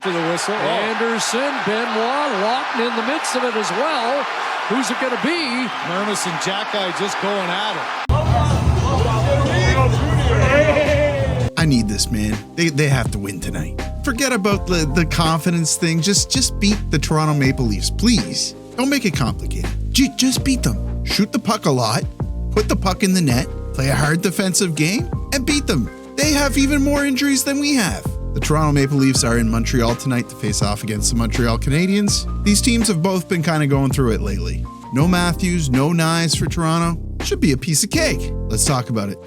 after the whistle. Anderson, Benoit, Lawton in the midst of it as well. Who's it going to be? Mermis and Xhekaj just going at it. I need this, man. They have to win tonight. Forget about the confidence thing. Just beat the Toronto Maple Leafs, please. Don't make it complicated. Just beat them. Shoot the puck a lot. Put the puck in the net. Play a hard defensive game and beat them. They have even more injuries than we have. The Toronto Maple Leafs are in Montreal tonight to face off against the Montreal Canadiens. These teams have both been kind of going through it lately. No Matthews, no Nyes for Toronto. Should be a piece of cake. Let's talk about it.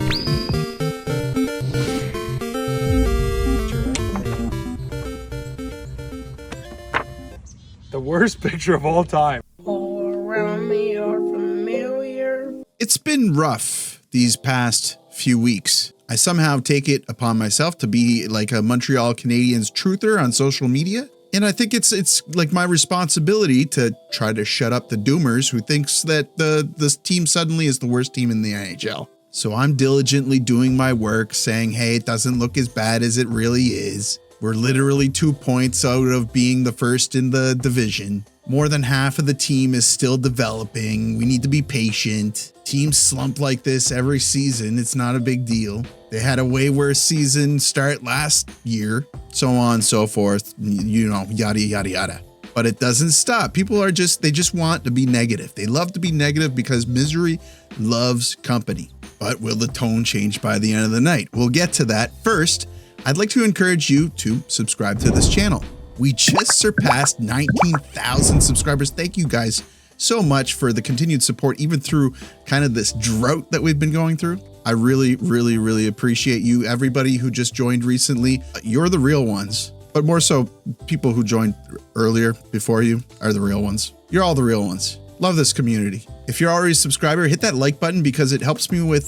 The worst picture of all time. All around me are familiar. It's been rough these past few weeks. I somehow take it upon myself to be like a Montreal Canadiens truther on social media. And I think it's like my responsibility to try to shut up the doomers who thinks that this team suddenly is the worst team in the NHL. So I'm diligently doing my work saying, hey, it doesn't look as bad as it really is. We're literally 2 points out of being the first in the division. More than half of the team is still developing. We need to be patient. Teams slump like this every season. It's not a big deal. They had a way worse season start last year, so on and so forth, you know, yada, yada, yada. But it doesn't stop. People are they just want to be negative. They love to be negative because misery loves company. But will the tone change by the end of the night? We'll get to that. First, I'd like to encourage you to subscribe to this channel. We just surpassed 19,000 subscribers. Thank you guys so much for the continued support, even through kind of this drought that we've been going through. I really, really, really appreciate you. Everybody who just joined recently, you're the real ones. But more so, people who joined earlier before you are the real ones. You're all the real ones. Love this community. If you're already a subscriber, hit that like button because it helps me with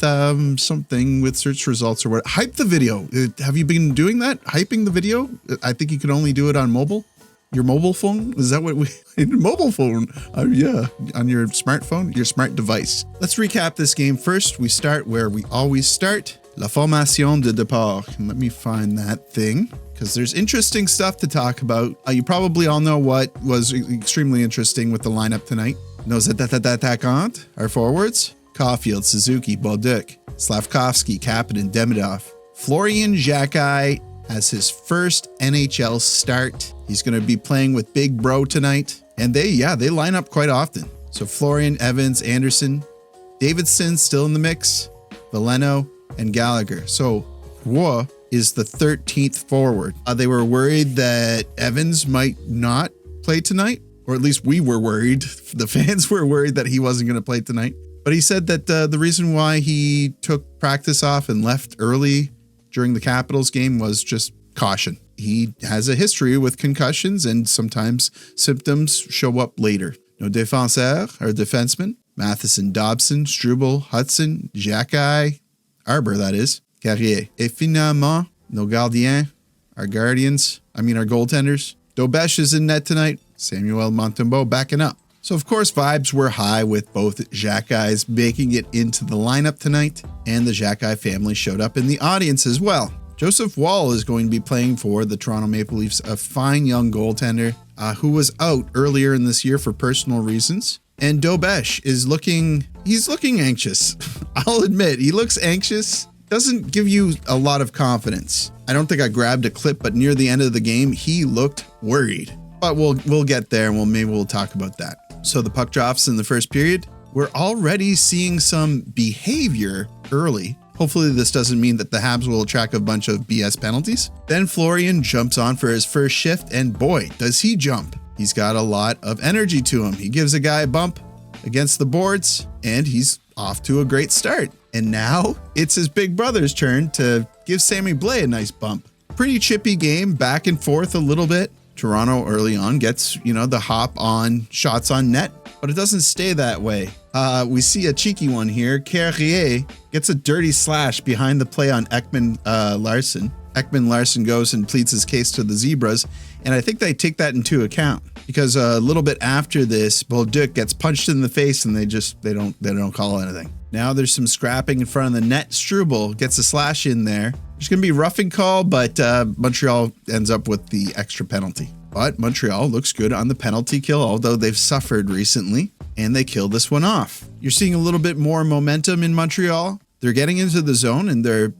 something with search results or what. Hype the video. Have you been doing that? Hyping the video? I think you can only do it on mobile. Your mobile phone? Is that what we... Mobile phone. Yeah. On your smartphone, your smart device. Let's recap this game first. We start where we always start. La formation de départ. And let me find that thing because there's interesting stuff to talk about. You probably all know what was extremely interesting with the lineup tonight. Nos attaquants, our forwards, Caulfield, Suzuki, Bolduc, Slavkovsky, Kapanen, Demidov. Florian Xhekaj has his first NHL start. He's going to be playing with Big Bro tonight. And they line up quite often. So Florian, Evans, Anderson, Davidson still in the mix, Veleno, and Gallagher. So Roy is the 13th forward. They were worried that Evans might not play tonight. Or at least we were worried. The fans were worried that he wasn't going to play tonight. But he said that the reason why he took practice off and left early during the Capitals game was just caution. He has a history with concussions and sometimes symptoms show up later. No défenseur, or defenseman. Matheson, Dobson, Struble, Hudson, Xhekaj, Arbor, that is, Carrier. Et finalement, nos gardiens, our goaltenders. Dobson is in net tonight. Samuel Montembeault backing up. So of course vibes were high with both Xhekajs making it into the lineup tonight, and the Xhekaj family showed up in the audience as well. Joseph Woll is going to be playing for the Toronto Maple Leafs, a fine young goaltender who was out earlier in this year for personal reasons. And Dobson is looking anxious. I'll admit, he looks anxious. Doesn't give you a lot of confidence. I don't think I grabbed a clip, but near the end of the game, he looked worried. But we'll get there and maybe we'll talk about that. So the puck drops in the first period. We're already seeing some behavior early. Hopefully this doesn't mean that the Habs will attract a bunch of BS penalties. Then Florian jumps on for his first shift, and boy, does he jump. He's got a lot of energy to him. He gives a guy a bump against the boards, and he's off to a great start. And now it's his big brother's turn to give Sammy Blais a nice bump. Pretty chippy game, back and forth a little bit. Toronto early on gets, the hop on shots on net, but it doesn't stay that way. We see a cheeky one here. Carrier gets a dirty slash behind the play on Ekman-Larsson. Ekman-Larsson goes and pleads his case to the Zebras, and I think they take that into account because a little bit after this, Bolduc gets punched in the face and they don't call anything. Now there's some scrapping in front of the net. Struble gets a slash in there. There's going to be roughing call, but Montreal ends up with the extra penalty. But Montreal looks good on the penalty kill, although they've suffered recently, and they kill this one off. You're seeing a little bit more momentum in Montreal. They're getting into the zone and they're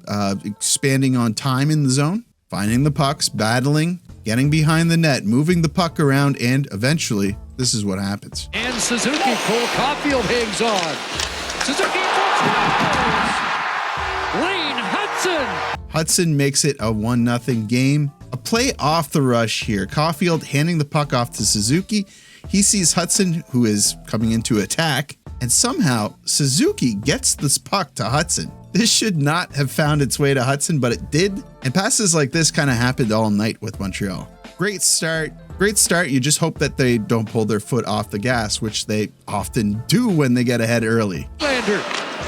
expanding on time in the zone, finding the pucks, battling, getting behind the net, moving the puck around, and eventually, this is what happens. And Suzuki, Cole Caulfield hangs on. Suzuki scores! Lane Hudson! Hudson makes it a 1-0 game. A play off the rush here. Caulfield handing the puck off to Suzuki. He sees Hudson, who is coming into attack, and somehow Suzuki gets this puck to Hudson. This should not have found its way to Hudson, but it did. And passes like this kind of happened all night with Montreal. Great start. Great start. You just hope that they don't pull their foot off the gas, which they often do when they get ahead early. Nylander,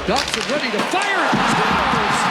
Dobson ready to fire. Scores!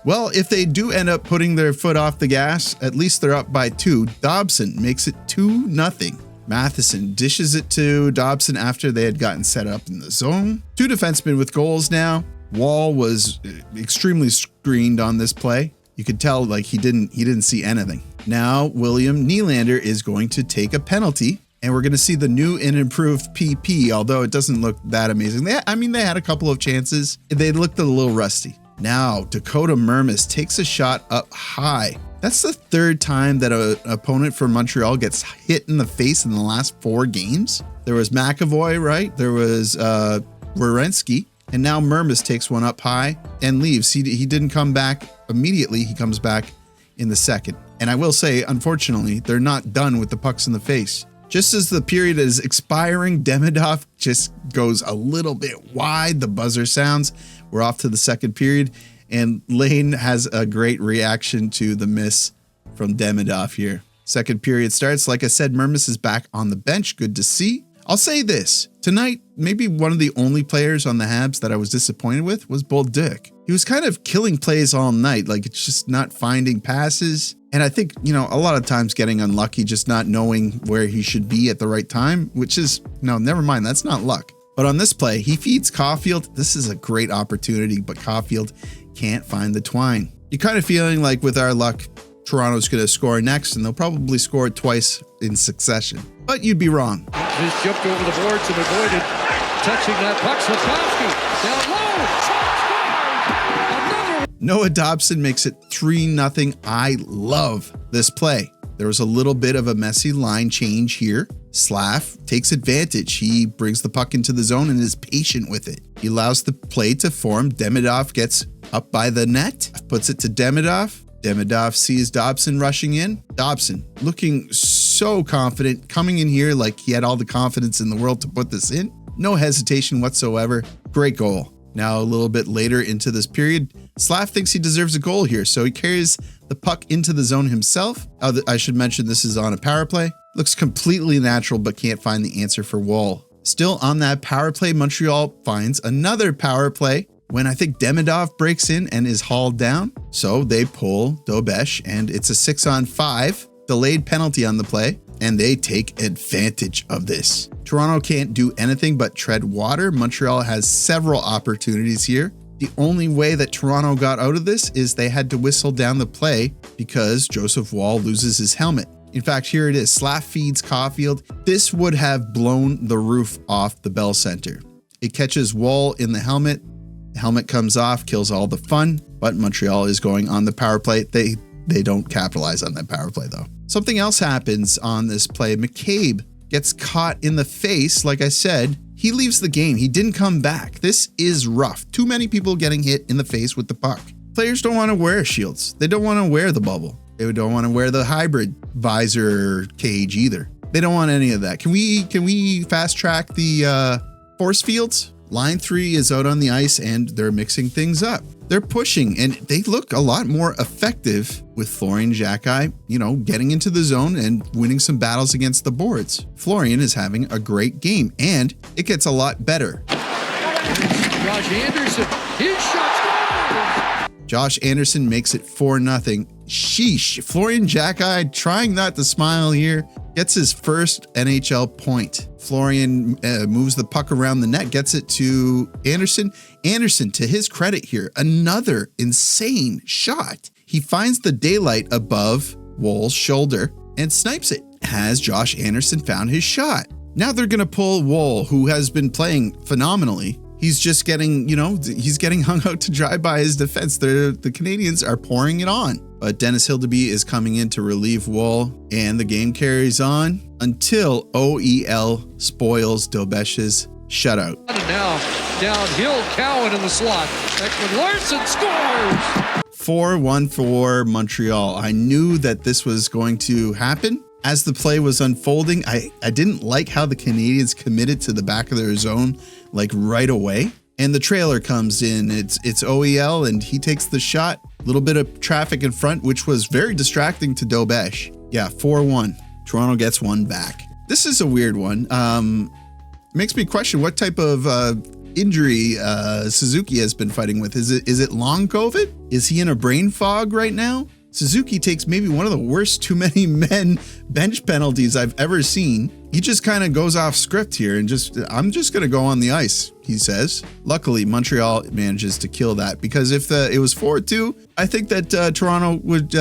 Well, if they do end up putting their foot off the gas, at least they're up by 2. Dobson makes it 2-0. Matheson dishes it to Dobson after they had gotten set up in the zone. 2 defensemen with goals now. Woll was extremely screened on this play. You could tell like he didn't see anything. Now William Nylander is going to take a penalty, and we're going to see the new and improved PP, although it doesn't look that amazing. They had a couple of chances. They looked a little rusty. Now Dakota Mermis takes a shot up high. That's the 3rd time that an opponent from Montreal gets hit in the face in the last 4 games. There was McAvoy, right? There was Werenski, and now Mermis takes one up high and leaves. He didn't come back immediately. He comes back in the second. And I will say, unfortunately, they're not done with the pucks in the face. Just as the period is expiring, Demidov just goes a little bit wide. The buzzer sounds. We're off to the second period. And Lane has a great reaction to the miss from Demidov here. Second period starts. Like I said, Mermis is back on the bench. Good to see. I'll say this. Tonight, maybe one of the only players on the Habs that I was disappointed with was Bolduc. He was kind of killing plays all night. Like, it's just not finding passes. And I think, a lot of times getting unlucky, just not knowing where he should be at the right time, which is, never mind. That's not luck. But on this play, he feeds Caulfield. This is a great opportunity, but Caulfield can't find the twine. You're kind of feeling like with our luck, Toronto's going to score next, and they'll probably score twice in succession. But you'd be wrong. Just jumped over the boards and avoided touching that puck. Slavkovsky down low. Another. Noah Dobson makes it 3-0. I love this play. There was a little bit of a messy line change here. Slav takes advantage. He brings the puck into the zone and is patient with it. He allows the play to form. Demidov gets up by the net, puts it to Demidov. Demidov sees Dobson rushing in. Dobson looking so confident, coming in here like he had all the confidence in the world to put this in. No hesitation whatsoever. Great goal. Now a little bit later into this period, Slav thinks he deserves a goal here, so he carries the puck into the zone himself. I should mention this is on a power play. Looks completely natural, but can't find the answer for Woll. Still on that power play, Montreal finds another power play when I think Demidov breaks in and is hauled down. So they pull Dobesh, and it's a 6-on-5 delayed penalty on the play, and they take advantage of this. Toronto can't do anything but tread water. Montreal has several opportunities here. The only way that Toronto got out of this is they had to whistle down the play because Joseph Woll loses his helmet. In fact, here it is. Slav feeds Caulfield. This would have blown the roof off the Bell Center. It catches Woll in the helmet. The helmet comes off, kills all the fun, but Montreal is going on the power play. They don't capitalize on that power play, though. Something else happens on this play. McCabe gets caught in the face. Like I said, he leaves the game. He didn't come back. This is rough. Too many people getting hit in the face with the puck. Players don't want to wear shields. They don't want to wear the bubble. They don't want to wear the hybrid visor cage either. They don't want any of that. Can we fast track the force fields? Line 3 is out on the ice and they're mixing things up. They're pushing and they look a lot more effective with Florian Xhekaj, getting into the zone and winning some battles against the boards. Florian is having a great game and it gets a lot better. Josh Anderson, his shot's good. Josh Anderson makes it 4-0. Sheesh. Florian Xhekaj trying not to smile here. Gets his first NHL point. Florian moves the puck around the net, gets it to Anderson. Anderson, to his credit here, another insane shot. He finds the daylight above Woll's shoulder and snipes it. Has Josh Anderson found his shot? Now they're going to pull Woll, who has been playing phenomenally. He's just getting, he's getting hung out to dry by his defense. The Canadiens are pouring it on. But Dennis Hildeby is coming in to relieve Woll, and the game carries on until OEL spoils Dobesh's shutout. And now downhill, Cowan in the slot. Ekman-Larsson scores! 4-1 for Montreal. I knew that this was going to happen. As the play was unfolding, I didn't like how the Canadiens committed to the back of their zone like right away. And the trailer comes in. It's OEL, and he takes the shot. A little bit of traffic in front, which was very distracting to Dobesh. Yeah, 4-1. Toronto gets one back. This is a weird one. Makes me question what type of injury Suzuki has been fighting with. Is it long COVID? Is he in a brain fog right now? Suzuki takes maybe one of the worst too many men bench penalties I've ever seen. He just kind of goes off script here and I'm just going to go on the ice, he says. Luckily, Montreal manages to kill that, because if it was 4-2, I think that Toronto would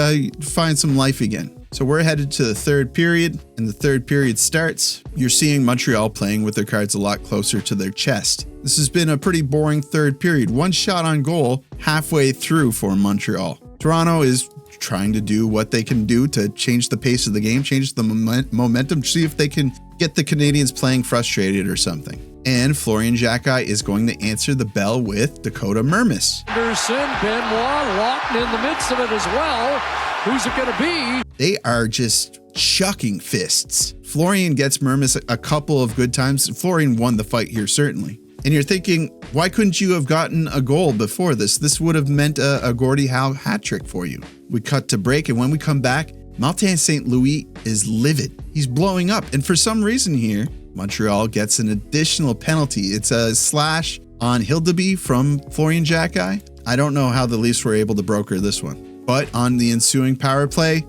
find some life again. So we're headed to the third period, and the third period starts. You're seeing Montreal playing with their cards a lot closer to their chest. This has been a pretty boring third period. One shot on goal halfway through for Montreal. Toronto is trying to do what they can do to change the pace of the game, change the momentum, see if they can get the Canadiens playing frustrated or something. And Florian Xhekaj is going to answer the bell with Dakota Mermis. Anderson, Benoit, Lawton in the midst of it as well. Who's it going to be? They are just chucking fists. Florian gets Mermis a couple of good times. Florian won the fight here, certainly. And you're thinking, why couldn't you have gotten a goal before this? This would have meant a Gordie Howe hat trick for you. We cut to break, and when we come back, Martin St. Louis is livid. He's blowing up, and for some reason here, Montreal gets an additional penalty. It's a slash on Hildeby from Florian Xhekaj. I don't know how the Leafs were able to broker this one, but on the ensuing power play,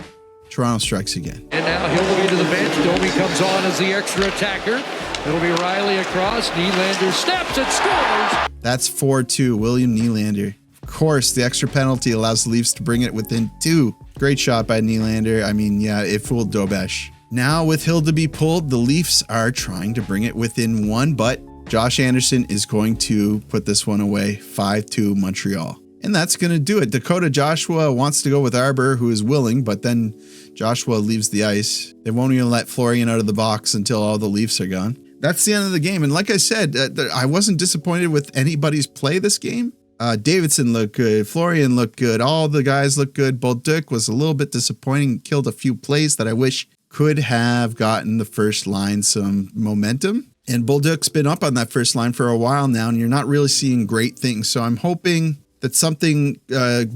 Toronto strikes again. And now Hildeby to the bench. Domi comes on as the extra attacker. It'll be Riley across. Nylander snaps and scores. That's 4-2, William Nylander. Of course, the extra penalty allows the Leafs to bring it within 2. Great shot by Nylander. I mean, yeah, it fooled Dobesh. Now with Hildeby pulled, the Leafs are trying to bring it within 1, but Josh Anderson is going to put this one away. 5-2 Montreal. And that's going to do it. Dakota Joshua wants to go with Arbor, who is willing, but then Joshua leaves the ice. They won't even let Florian out of the box until all the Leafs are gone. That's the end of the game. And like I said, I wasn't disappointed with anybody's play this game. Davidson looked good. Florian looked good. All the guys looked good. Bolduc was a little bit disappointing. Killed a few plays that I wish could have gotten the first line some momentum. And Bolduc's been up on that first line for a while now, and you're not really seeing great things. So I'm hoping that something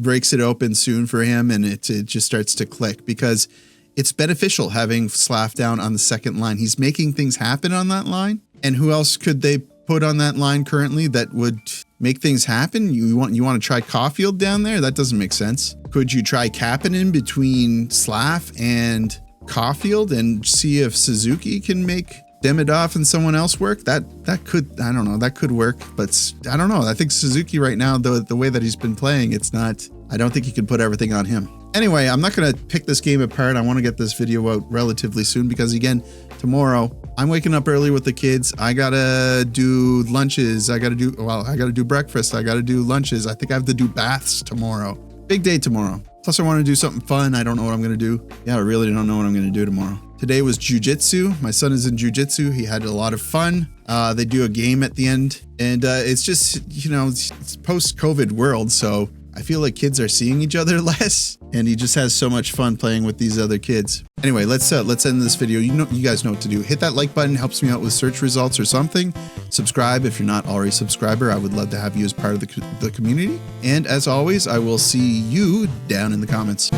breaks it open soon for him, and it just starts to click, because it's beneficial having Slav down on the second line. He's making things happen on that line. And who else could they put on that line currently that would make things happen? You want to try Caulfield down there? That doesn't make sense. Could you try Kapanen between Slav and Caulfield and see if Suzuki can make Demidov and someone else work? That could, I don't know, that could work, but I don't know. I think Suzuki right now, the way that he's been playing, I don't think you can put everything on him. Anyway, I'm not going to pick this game apart. I want to get this video out relatively soon, because again, tomorrow I'm waking up early with the kids. I got to do lunches. I got to do breakfast. I got to do lunches. I think I have to do baths tomorrow. Big day tomorrow. Plus I want to do something fun. I don't know what I'm going to do. Yeah, I really don't know what I'm going to do tomorrow. Today was jujitsu. My son is in jujitsu. He had a lot of fun. They do a game at the end, and it's just, it's post-COVID world, so I feel like kids are seeing each other less, and he just has so much fun playing with these other kids. Anyway, let's end this video. You guys know what to do. Hit that like button, helps me out with search results or something. Subscribe if you're not already a subscriber. I would love to have you as part of the community. And as always, I will see you down in the comments.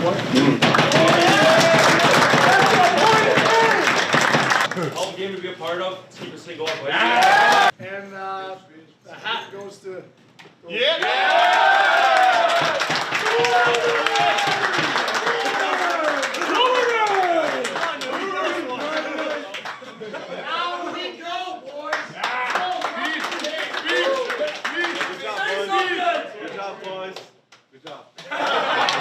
All game to be a part of. Keep this thing going. And the hat goes to. Good job, boys. Good job.